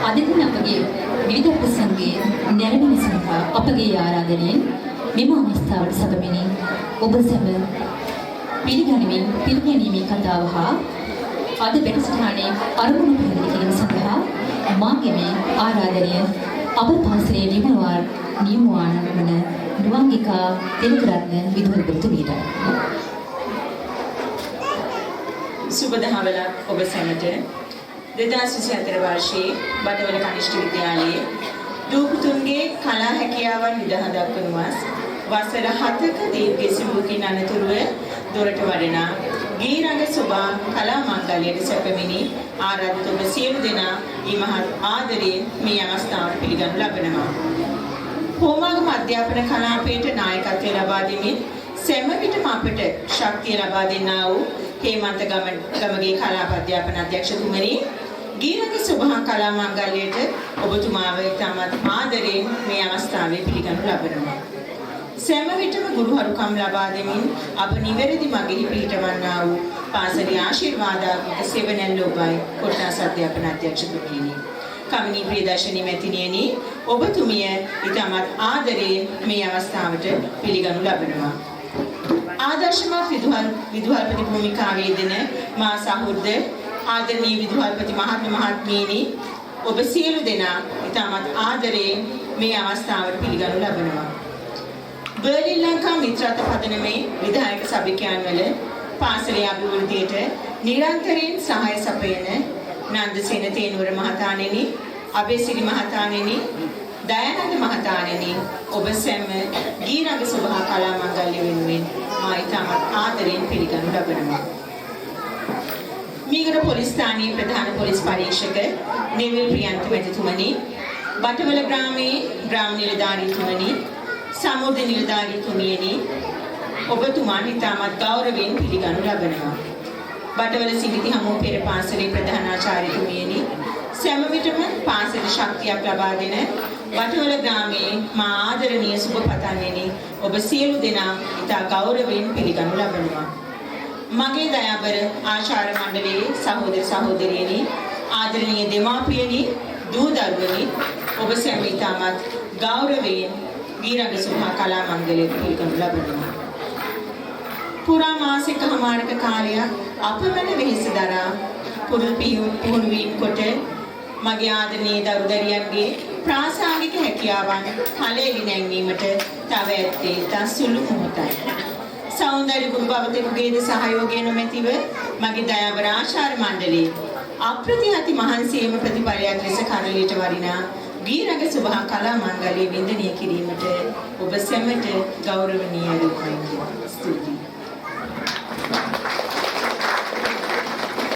අදදින අපගේ විවිධ ප්‍රසංගයේ නැරඹීම සඳහා අපගේ ආරාධනයෙන් මෙම අවස්ථාවට සැකමිනි ඔබ සැම පිළිගනිමින් පිළිගැනීමේ කතාව හා අද වැඩසටහනේ අරමුණු පැහැදිලි කිරීම සඳහා මාගේ මේ ආරාධනය අප පාසලේ නියමුවාන වන නුවන්ගිකා තිලකරත්න විදුහල්පතිතුමියට. සුබ දහවලක් ඔබ සැමට 2024 වර්ෂයේ බටවල කනිෂ්ඨ විද්‍යාලයේ දූපුතුන්ගේ කලා හැකියාවන් විදහා දක්වනුවස් වසර 7ක දීර්ඝ සිඹුකින් අනතුරුව දොරට වඩනා ගීරඟ සුභා කලා මංගල්‍යයට සැපමිනි ආරාධිත ඔබ සියලු දෙනා ඊමහත් ආදරයෙන් මේ අවස්ථාවට පිළිගනු ලබනවා. හෝමාගම අධ්‍යාපන කලාපයට නායකත්වය ලබා දෙමින් සෑම විටම අපට ශක්තිය ලබා දෙන්නා වූ හේමන්ත ගමගේ කලාප අධ්‍යාපන අධ්‍යක්ෂතුමනි ගීරඟ සුභා කලා මංගල්‍යයට ඔබතුමාව ඉතාමත් ආදරයෙන් මේ අවස්ථාවේ පිළිගනු ලබනවා. සෑම විටම ගුරුහරුකම් ලබා දෙමින් අප නිවැරදි මගෙහි පිහිටවන්නා වූ පාසලේ ආශිර්වාදාත්මක සෙවණැල්ල ඔබයි කොට්ටාස අධ්‍යාපන අධ්‍යක්ෂතුමියනි. කමිනී ප්‍රියදර්ශනී මැතිණියනි ඔබතුමිය ඉතාමත් ආදරයෙන් මේ අවස්ථාවට පිළිගනු ලබනවා. ආදර්ශමත් විදුහල්පති භූමිකාවේ දෙන මා සහෘද ආදරණීය විදුහල්පති මහත්මීනි ඔබ සියලු දෙනා ඉතාමත් ආදරයෙන් මේ අවස්ථාවට පිළිගනු ලබනවා. බර්ලින් ලංකා මිත්‍රත්ව පදනමේ විධායක සභිකයන් වල පාසලේ අභිවෘද්ධියට නිරන්තරයෙන් සහාය සපයන නන්දසේන තේනුවර මහතාණෙනි, අබේසිරි මහතාණෙනි, දයානන්ද මහතාණෙනි ඔබ සැම ගීරඟ සුභා කලා මංගල්‍ය වෙනුවෙන් මා ඉතාමත් ආදරයෙන් පිළිගනු ලබනවා. මීගල පොලිස් ස්ථානයේ ප්‍රධාන පොලිස් පරීක්ෂක නෙවිල් ප්‍රියන්ත මැතිතුමනි, බටවල ග්‍රාමයේ ග්‍රාම නිලධාරීතුමනි, සමුද්‍ර නිලධාරීතුමියනි ඔබතුමන් ඉතාමත් ගෞරවයෙන් පිළිගනු ලබනවා. බටවල සිඟිති හමුව පෙර පාසලේ ප්‍රධානාචාර්යතුමියනි, සෑම විටම පාසල ශක්තියක් ලබා දෙන බටවල ග්‍රාමයේ මා ආදරණීය සුබපතන්නෙනි ඔබ සියලු දෙනා ඉතා ගෞරවයෙන් පිළිගනු ලබනවා. මගේ දයාබර ආචාර්ය මණ්ඩලයේ සහෝදර සහෝදරියනි, ආදරණීය දෙමාපියනි, දූ දරුවනි ඔබ සැම ඉතාමත් ගෞරවයෙන් ගීරඟ සුභා කලා මංගල්‍යයට පිළිගනු ලබනවා. පුරා මාසික හමාරක කාලයක් අපමණ වෙහෙස දරා පුරුදු පුහුණු වීම කොට මගේ ආදරණීය දරුදරියන්ගේ ප්‍රාසංගික හැකියාවන් කලෙලි නැංවීමට තව ඇත්තේ තසුළු මොහොතයි. සෞන්දර්ය ගුරුභවතෙකුගේද සහයෝගය නොමැතිව මගේ දයාබර ආචාර්ය මණ්ඩලයේ අප්‍රතිහත මහන්සියම ප්‍රතිඵලයක් ලෙස කරලියට වරිනා ගීරඟ සුභා කලා මංගල්‍ය වින්දනය කිරීමට ඔබ සැමට ගෞරවනීය රූපයි. ස්තුතියි.